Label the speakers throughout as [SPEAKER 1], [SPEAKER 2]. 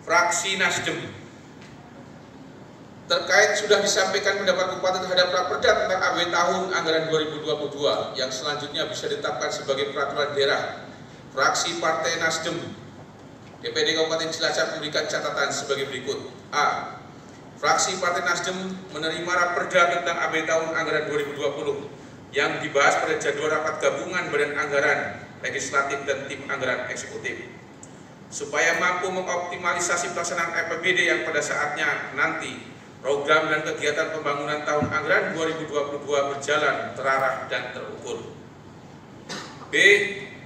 [SPEAKER 1] fraksi Nasdem terkait sudah disampaikan pendapat Bupati terhadap Raperda tentang APBD tahun anggaran 2022 yang selanjutnya bisa ditetapkan sebagai peraturan daerah. Fraksi Partai Nasdem DPD Kabupaten Cilacap memberikan catatan sebagai berikut. A. Fraksi Partai Nasdem menerima Raperda tentang APBD tahun anggaran 2020 yang dibahas pada jadwal rapat gabungan Badan Anggaran Legislatif dan Tim Anggaran Eksekutif. Supaya mampu mengoptimalisasi pelaksanaan APBD yang pada saatnya nanti program dan kegiatan pembangunan tahun anggaran 2022 berjalan terarah dan terukur. B.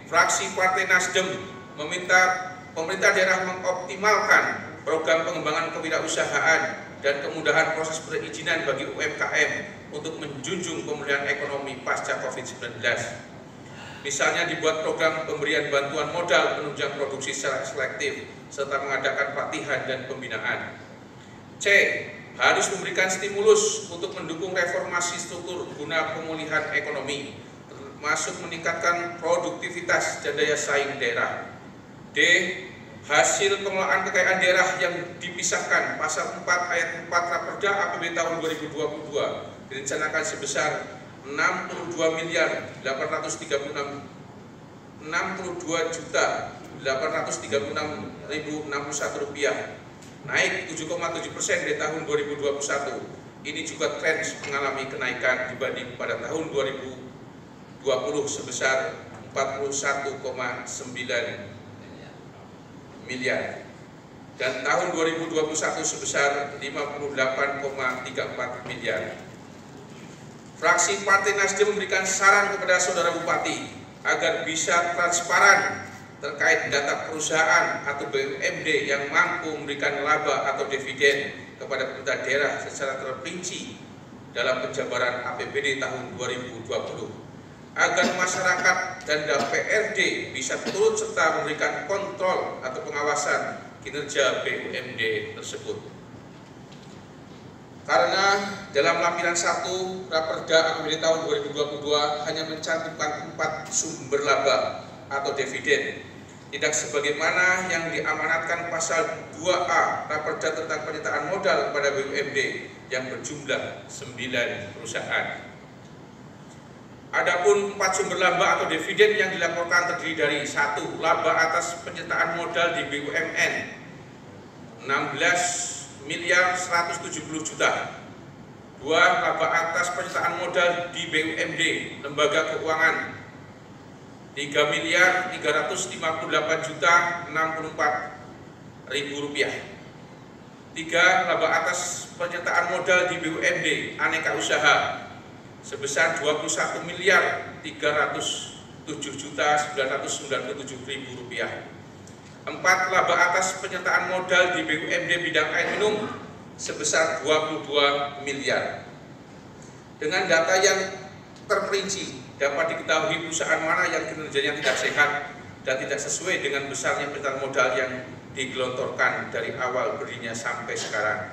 [SPEAKER 1] Fraksi Partai Nasdem meminta pemerintah daerah mengoptimalkan program pengembangan kewirausahaan dan kemudahan proses perizinan bagi UMKM untuk menjunjung pemulihan ekonomi pasca COVID-19. Misalnya dibuat program pemberian bantuan modal penunjang produksi secara selektif serta mengadakan pelatihan dan pembinaan. C. Harus memberikan stimulus untuk mendukung reformasi struktur guna pemulihan ekonomi, termasuk meningkatkan produktivitas dan daya saing daerah. D. Hasil pengelolaan kekayaan daerah yang dipisahkan pasal 4 ayat 4 Raperda APBD tahun 2022 direncanakan sebesar 62.836.061 rupiah, naik 7,7% dari tahun 2021. Ini juga tren mengalami kenaikan dibanding pada tahun 2020 sebesar 41,9 miliar dan tahun 2021 sebesar 58,34 miliar. Fraksi Partai Nasdem memberikan saran kepada Saudara Bupati agar bisa transparan terkait data perusahaan atau BUMD yang mampu memberikan laba atau dividen kepada pemerintah daerah secara terperinci dalam penjabaran APBD tahun 2020, agar masyarakat dan DPRD bisa turut serta memberikan kontrol atau pengawasan kinerja BUMD tersebut. Karena dalam lampiran 1 Raperda APBD tahun 2022 hanya mencantumkan 4 sumber laba atau dividen, tidak sebagaimana yang diamanatkan pasal 2A Raperda tentang penyertaan modal pada BUMD yang berjumlah 9 perusahaan. Adapun 4 sumber laba atau dividen yang dilaporkan terdiri dari 1. Laba atas penyertaan modal di BUMN 16 miliar 170 juta. 2. Laba atas penyertaan modal di BUMD Lembaga Keuangan 3 miliar 358 juta 64 ribu rupiah. 3. Laba atas penyertaan modal di BUMD Aneka Usaha sebesar 21 miliar 307 juta 997 ribu rupiah. 4. Laba atas penyertaan modal di BUMD bidang air minum sebesar 22 miliar. Dengan data yang terperinci dapat diketahui perusahaan mana yang kinerjanya tidak sehat dan tidak sesuai dengan besarnya penyertaan modal yang digelontorkan dari awal berdirinya sampai sekarang,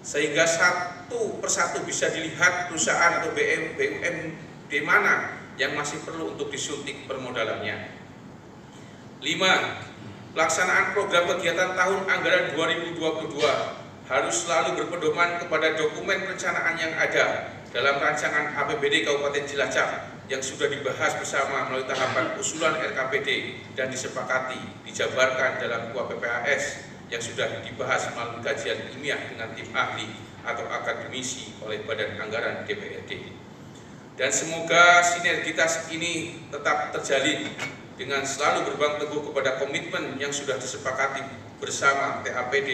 [SPEAKER 1] sehingga satu persatu bisa dilihat perusahaan atau BUMD mana yang masih perlu untuk disuntik permodalannya. 5. Pelaksanaan program kegiatan tahun anggaran 2022 harus selalu berpedoman kepada dokumen perencanaan yang ada dalam rancangan APBD Kabupaten Cilacap yang sudah dibahas bersama melalui tahapan usulan RKPD dan disepakati dijabarkan dalam KUAPPAS yang sudah dibahas melalui kajian ilmiah dengan tim ahli atau akademisi oleh Badan Anggaran DPRD. Dan semoga sinergitas ini tetap terjalin dengan selalu berpegang teguh kepada komitmen yang sudah disepakati bersama TAPD